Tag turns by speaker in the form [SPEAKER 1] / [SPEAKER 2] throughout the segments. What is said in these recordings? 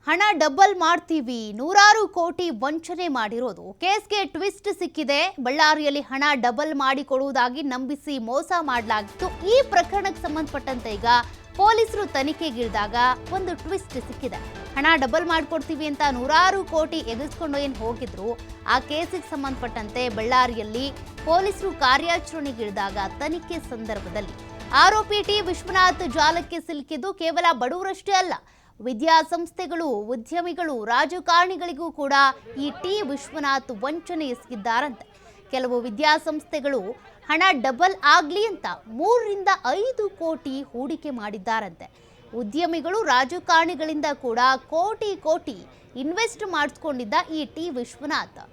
[SPEAKER 1] ಹಣ ಡಬಲ್ ಮಾಡ್ತೀವಿ, ನೂರಾರು ಕೋಟಿ ವಂಚನೆ ಮಾಡಿರೋದು. ಕೇಸ್ಗೆ ಟ್ವಿಸ್ಟ್ ಸಿಕ್ಕಿದೆ. ಬಳ್ಳಾರಿಯಲ್ಲಿ ಹಣ ಡಬಲ್ ಮಾಡಿ ಕೊಡುವುದಾಗಿ ನಂಬಿಸಿ ಮೋಸ ಮಾಡಲಾಗಿತ್ತು. ಈ ಪ್ರಕರಣಕ್ಕೆ ಸಂಬಂಧಪಟ್ಟಂತೆ ಈಗ ಪೊಲೀಸರು ತನಿಖೆಗಿಳಿದಾಗ ಒಂದು ಟ್ವಿಸ್ಟ್ ಸಿಕ್ಕಿದೆ. ಹಣ ಡಬಲ್ ಮಾಡಿಕೊಡ್ತೀವಿ ಅಂತ ನೂರಾರು ಕೋಟಿ ಎಗಸ್ಕೊಂಡು ಏನು ಹೋಗಿದ್ರು, ಆ ಕೇಸಿಗೆ ಸಂಬಂಧಪಟ್ಟಂತೆ ಬಳ್ಳಾರಿಯಲ್ಲಿ ಪೊಲೀಸರು ಕಾರ್ಯಾಚರಣೆಗಿಳಿದಾಗ ತನಿಖೆ ಸಂದರ್ಭದಲ್ಲಿ ಆರೋಪಿ ಟಿ ವಿಶ್ವನಾಥ್ ಜಾಲಕ್ಕೆ ಸಿಲುಕಿದ್ದು ಕೇವಲ ಬಡವರಷ್ಟೇ ಅಲ್ಲ, ವಿದ್ಯಾಸಂಸ್ಥೆಗಳು, ಉದ್ಯಮಿಗಳು, ರಾಜಕಾರಣಿಗಳಿಗೂ ಕೂಡ ಈ ಟಿ ವಿಶ್ವನಾಥ್ ವಂಚನೆ ಎಸಗಿದ್ದಾರಂತೆ. ಕೆಲವು ವಿದ್ಯಾಸಂಸ್ಥೆಗಳು ಹಣ ಡಬಲ್ ಆಗಲಿ ಅಂತ 3ರಿಂದ 5 ಕೋಟಿ ಹೂಡಿಕೆ ಮಾಡಿದ್ದಾರಂತೆ. ಉದ್ಯಮಿಗಳು, ರಾಜಕಾರಣಿಗಳಿಂದ ಕೂಡ ಕೋಟಿ ಇನ್ವೆಸ್ಟ್ ಮಾಡಿಸ್ಕೊಂಡಿದ್ದ ಈ ಟಿ ವಿಶ್ವನಾಥ್.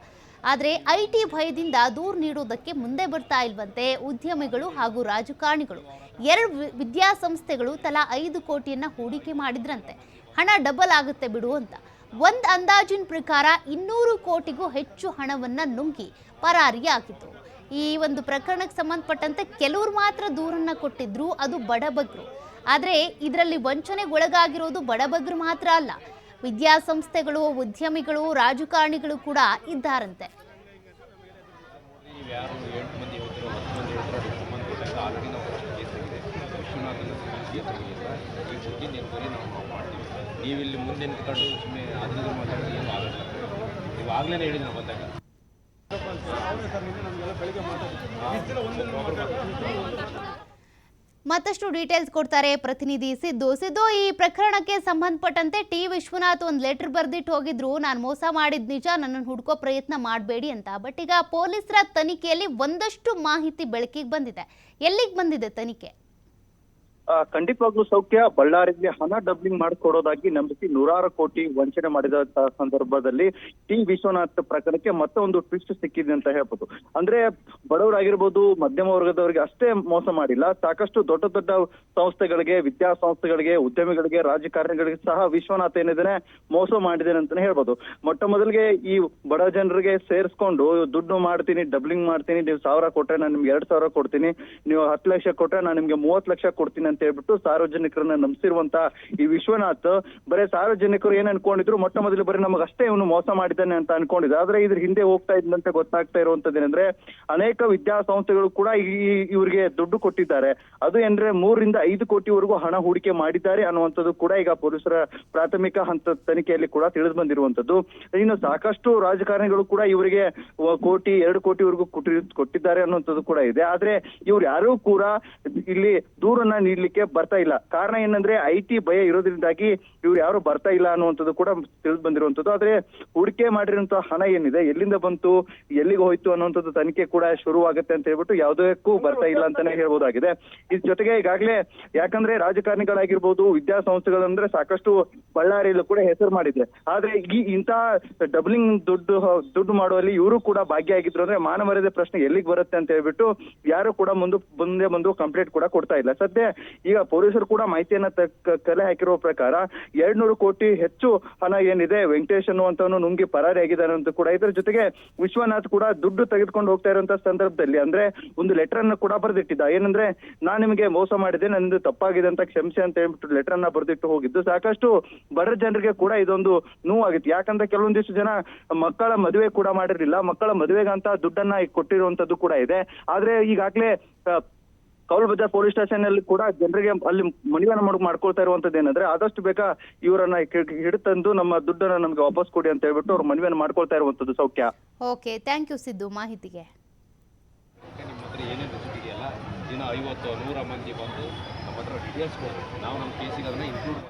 [SPEAKER 1] ಆದರೆ ಐಟಿ ಭಯದಿಂದ ದೂರು ನೀಡೋದಕ್ಕೆ ಮುಂದೆ ಬರ್ತಾ ಇಲ್ವಂತೆ ಉದ್ಯಮಿಗಳು ಹಾಗೂ ರಾಜಕಾರಣಿಗಳು. 2 ವಿದ್ಯಾಸಂಸ್ಥೆಗಳು ತಲಾ 5 ಕೋಟಿಯನ್ನ ಹೂಡಿಕೆ ಮಾಡಿದ್ರಂತೆ. ಹಣ ಡಬಲ್ ಆಗುತ್ತೆ ಬಿಡು ಅಂತ. ಒಂದು ಅಂದಾಜಿನ ಪ್ರಕಾರ 200 ಕೋಟಿಗೂ ಹೆಚ್ಚು ಹಣವನ್ನ ನುಂಗಿ ಪರಾರಿಯಾಗಿದ್ರು. ಈ ಒಂದು ಪ್ರಕರಣಕ್ಕೆ ಸಂಬಂಧಪಟ್ಟಂತೆ ಕೆಲವರು ಮಾತ್ರ ದೂರನ್ನ ಕೊಟ್ಟಿದ್ರು, ಅದು ಬಡಬಗ್ರು. ಆದರೆ ಇದರಲ್ಲಿ ವಂಚನೆಗೊಳಗಾಗಿರೋದು ಬಡಬಗ್ರು ಮಾತ್ರ ಅಲ್ಲ, ವಿದ್ಯಾಸಂಸ್ಥೆಗಳು, ಉದ್ಯಮಿಗಳು, ರಾಜಕಾರಣಿಗಳು ಕೂಡ ಇದ್ದಾರಂತೆ.
[SPEAKER 2] ನೀವಿಲ್ಲಿ ಮುಂದೆ ನಿಂತ್ಕೊಂಡು ಸುಮ್ಮನೆ ಅದರಿಂದ ಮಾತಾಡೋದು ಏನು ಆಗಲ್ಲ. ನೀವು ಆಗಲೇ ಹೇಳಿದ್ರು ನಾವು ಬಂದಾಗ.
[SPEAKER 1] ಮತ್ತಷ್ಟು ಡೀಟೇಲ್ಸ್ ಕೊಡ್ತಾರೆ ಪ್ರತಿನಿಧಿ ಸಿದ್ದು. ಈ ಪ್ರಕರಣಕ್ಕೆ ಸಂಬಂಧಪಟ್ಟಂತೆ ಟಿ ವಿಶ್ವನಾಥ್ ಒಂದು ಲೆಟರ್ ಬರೆದಿಟ್ಟು ಹೋಗಿದ್ರು, ನಾನು ಮೋಸ ಮಾಡಿದ ನಿಜ, ನನ್ನನ್ನು ಹುಡ್ಕೋ ಪ್ರಯತ್ನ ಮಾಡಬೇಡಿ ಅಂತ. ಬಟ್ ಈಗ ಪೊಲೀಸರ ತನಿಖೆಯಲ್ಲಿ ಒಂದಷ್ಟು ಮಾಹಿತಿ ಬೆಳಕಿಗೆ ಬಂದಿದೆ. ಎಲ್ಲಿಗೆ ಬಂದಿದೆ ತನಿಖೆ?
[SPEAKER 3] ಖಂಡಿತವಾಗ್ಲೂ ಸೌಖ್ಯ. ಬಳ್ಳಾರಿಯಲ್ಲಿ ಹಣ ಡಬ್ಲಿಂಗ್ ಮಾಡಿಕೊಡೋದಾಗಿ ನಂಬಿಸಿ ನೂರಾರು ಕೋಟಿ ವಂಚನೆ ಮಾಡಿದ ಸಂದರ್ಭದಲ್ಲಿ ಟಿ ವಿಶ್ವನಾಥ್ ಪ್ರಕರಣಕ್ಕೆ ಮತ್ತೆ ಒಂದು ಟ್ವಿಸ್ಟ್ ಸಿಕ್ಕಿದೆ ಅಂತ ಹೇಳ್ಬೋದು. ಅಂದ್ರೆ ಬಡವರಾಗಿರ್ಬೋದು, ಮಧ್ಯಮ ವರ್ಗದವರಿಗೆ ಅಷ್ಟೇ ಮೋಸ ಮಾಡಿಲ್ಲ, ಸಾಕಷ್ಟು ದೊಡ್ಡ ದೊಡ್ಡ ಸಂಸ್ಥೆಗಳಿಗೆ, ವಿದ್ಯಾಸಂಸ್ಥೆಗಳಿಗೆ, ಉದ್ಯಮಿಗಳಿಗೆ, ರಾಜಕಾರಣಿಗಳಿಗೆ ಸಹ ವಿಶ್ವನಾಥ್ ಏನಿದೆ ಮೋಸ ಮಾಡಿದ್ದೇನೆ ಅಂತಾನೆ ಹೇಳ್ಬೋದು. ಮೊಟ್ಟ ಮೊದಲಿಗೆ ಈ ಬಡ ಜನರಿಗೆ ಸೇರಿಸ್ಕೊಂಡು ದುಡ್ಡು ಮಾಡ್ತೀನಿ, ಡಬ್ಲಿಂಗ್ ಮಾಡ್ತೀನಿ, ನೀವು 1000 ಕೊಟ್ರೆ ನಾನು ನಿಮ್ಗೆ 2000 ಕೊಡ್ತೀನಿ, ನೀವು 10 ಲಕ್ಷ ಕೊಟ್ರೆ ನಾನು ನಿಮ್ಗೆ 30 ಲಕ್ಷ ಕೊಡ್ತೀನಿ ಅಂತ ಹೇಳ್ಬಿಟ್ಟು ಸಾರ್ವಜನಿಕರನ್ನ ನಂಬಿಸಿರುವಂತ ಈ ವಿಶ್ವನಾಥ್ ಬರೀ ಸಾರ್ವಜನಿಕರು ಏನ್ ಅನ್ಕೊಂಡಿದ್ರು, ಮೊಟ್ಟ ಮೊದಲು ಬರೀ ನಮಗೆ ಅಷ್ಟೇ ಇವನು ಮೋಸ ಮಾಡಿದ್ದಾನೆ ಅಂತ ಅನ್ಕೊಂಡಿದ್ರು. ಆದ್ರೆ ಇದ್ರ ಹಿಂದೆ ಹೋಗ್ತಾ ಇದ್ದಂತೆ ಗೊತ್ತಾಗ್ತಾ ಇರುವಂತದ್ದು ಏನಂದ್ರೆ ಅನೇಕ ವಿದ್ಯಾಸಂಸ್ಥೆಗಳು ಕೂಡ ಇವ್ರಿಗೆ ದುಡ್ಡು ಕೊಟ್ಟಿದ್ದಾರೆ. ಅದು ಅಂದ್ರೆ 3ರಿಂದ 5 ಕೋಟಿವರೆಗೂ ಹಣ ಹೂಡಿಕೆ ಮಾಡಿದ್ದಾರೆ ಅನ್ನುವಂಥದ್ದು ಕೂಡ ಈಗ ಪೊಲೀಸರ ಪ್ರಾಥಮಿಕ ಹಂತದ ತನಿಖೆಯಲ್ಲಿ ಕೂಡ ತಿಳಿದು ಬಂದಿರುವಂತದ್ದು. ಇನ್ನು ಸಾಕಷ್ಟು ರಾಜಕಾರಣಿಗಳು ಕೂಡ ಇವರಿಗೆ 1 ಕೋಟಿ 2 ಕೋಟಿವರೆಗೂ ಕೊಟ್ಟಿದ್ದಾರೆ ಅನ್ನುವಂಥದ್ದು ಕೂಡ ಇದೆ. ಆದ್ರೆ ಇವ್ರು ಯಾರು ಕೂಡ ಇಲ್ಲಿ ದೂರನ್ನ ನೀಡ್ಲಿಕ್ಕೆ ಬರ್ತಾ ಇಲ್ಲ. ಕಾರಣ ಏನಂದ್ರೆ ಐಟಿ ಭಯ ಇರೋದ್ರಿಂದಾಗಿ ಇವ್ರು ಯಾರು ಬರ್ತಾ ಇಲ್ಲ ಅನ್ನುವಂಥದ್ದು ಕೂಡ ತಿಳಿದು ಬಂದಿರುವಂತದ್ದು. ಆದ್ರೆ ಹೂಡಿಕೆ ಮಾಡಿರುವಂತಹ ಹಣ ಏನಿದೆ, ಎಲ್ಲಿಂದ ಬಂತು, ಎಲ್ಲಿಗೆ ಹೋಯ್ತು ಅನ್ನುವಂಥದ್ದು ತನಿಖೆ ಕೂಡ ಶುರುವಾಗುತ್ತೆ ಅಂತ ಹೇಳ್ಬಿಟ್ಟು ಯಾವುದಕ್ಕೂ ಬರ್ತಾ ಇಲ್ಲ ಅಂತಾನೆ ಹೇಳ್ಬೋದಾಗಿದೆ. ಇದ್ರ ಜೊತೆಗೆ ಈಗಾಗಲೇ ಯಾಕಂದ್ರೆ ರಾಜಕಾರಣಿಗಳಾಗಿರ್ಬೋದು, ವಿದ್ಯಾಸಂಸ್ಥೆಗಳಂದ್ರೆ ಸಾಕಷ್ಟು ಬಳ್ಳಾರಿಯಲ್ಲೂ ಕೂಡ ಹೆಸರು ಮಾಡಿದೆ. ಆದ್ರೆ ಇಂಥ ಡಬ್ಲಿಂಗ್ ದುಡ್ಡು ಮಾಡುವಲ್ಲಿ ಇವರು ಕೂಡ ಭಾಗಿಯಾಗಿದ್ರು ಅಂದ್ರೆ ಮಾನವರದೇ ಪ್ರಶ್ನೆ ಎಲ್ಲಿಗೆ ಬರುತ್ತೆ ಅಂತ ಹೇಳ್ಬಿಟ್ಟು ಯಾರು ಕೂಡ ಮುಂದೆ ಬಂದು ಕಂಪ್ಲೇಂಟ್ ಕೂಡ ಕೊಡ್ತಾ ಇಲ್ಲ. ಸದ್ಯ ಈಗ ಪೊಲೀಸರು ಕೂಡ ಮಾಹಿತಿಯನ್ನ ಕಲೆ ಹಾಕಿರುವ ಪ್ರಕಾರ 200 ಕೋಟಿ ಹೆಚ್ಚು ಹಣ ಏನಿದೆ ವೆಂಕಟೇಶ್ ಅನ್ನುವಂತವನು ನುಂಗಿ ಪರಾರಿಯಾಗಿದ್ದಾನೆ ಅಂತ ಕೂಡ. ಇದರ ಜೊತೆಗೆ ವಿಶ್ವನಾಥ್ ಕೂಡ ದುಡ್ಡು ತೆಗೆದುಕೊಂಡು ಹೋಗ್ತಾ ಇರುವಂತಹ ಸಂದರ್ಭದಲ್ಲಿ ಅಂದ್ರೆ ಒಂದು ಲೆಟರ್ ಅನ್ನು ಕೂಡ ಬರೆದಿಟ್ಟಿದ್ದ. ಏನಂದ್ರೆ ನಾನು ನಿಮಗೆ ಮೋಸ ಮಾಡಿದೆ, ನನ್ನದು ತಪ್ಪಾಗಿದೆ ಅಂತ ಕ್ಷಮಿಸಿ ಅಂತ ಹೇಳ್ಬಿಟ್ಟು ಲೆಟರ್ ಅನ್ನ ಬರೆದಿಟ್ಟು ಹೋಗಿದ್ದು ಸಾಕಷ್ಟು ಬಡ ಜನರಿಗೆ ಕೂಡ ಇದೊಂದು ನೋವಾಗಿತ್ತು. ಯಾಕಂದ್ರೆ ಕೆಲವೊಂದಿಷ್ಟು ಜನ ಮಕ್ಕಳ ಮದುವೆ ಕೂಡ ಮಾಡಿರ್ಲಿಲ್ಲ, ಮಕ್ಕಳ ಮದುವೆಗಂತ ದುಡ್ಡನ್ನ ಕೊಟ್ಟಿರುವಂತದ್ದು ಕೂಡ ಇದೆ. ಆದ್ರೆ ಈಗಾಗಲೇ ಕೌಲ್ ಬಜಾರ್ ಪೊಲೀಸ್ ಸ್ಟೇಷನ್ ಅಲ್ಲಿ ಕೂಡ ಜನರಿಗೆ ಅಲ್ಲಿ ಮನವಿಯನ್ನ ಮಾಡ್ಕೊಳ್ತಾ ಇರುವಂತದ್ದು ಏನಂದ್ರೆ ಆದಷ್ಟು ಬೇಗ ಇವರನ್ನ ಹಿಡಿತಂದು ನಮ್ಮ ದುಡ್ಡನ್ನ ನಮ್ಗೆ ವಾಪಸ್ ಕೊಡಿ ಅಂತ ಹೇಳ್ಬಿಟ್ಟು ಅವ್ರು ಮನವಿಯನ್ನ ಮಾಡ್ಕೊಳ್ತಾ ಇರುವಂತದ್ದು ಸೌಖ್ಯ.
[SPEAKER 1] ಓಕೆ, ಥ್ಯಾಂಕ್ ಯು ಸಿದ್ದು ಮಾಹಿತಿಗೆ.
[SPEAKER 2] ನಿಮ್ಮ ಹತ್ರ ಏನೇನು ಇದೆಯಲ್ಲ, ದಿನ 50-100 ಮಂದಿ ಬಂದು ನಮ್ಮ ಹತ್ರ ಡೀಟೇಲ್ಸ್ ಕೊಡ್ತೀವಿ, ನಾವು ನಮ್ಮ ಕೇಸಿಗೆ ಅದನ್ನ ಇನ್ಕ್ಲೂಡ್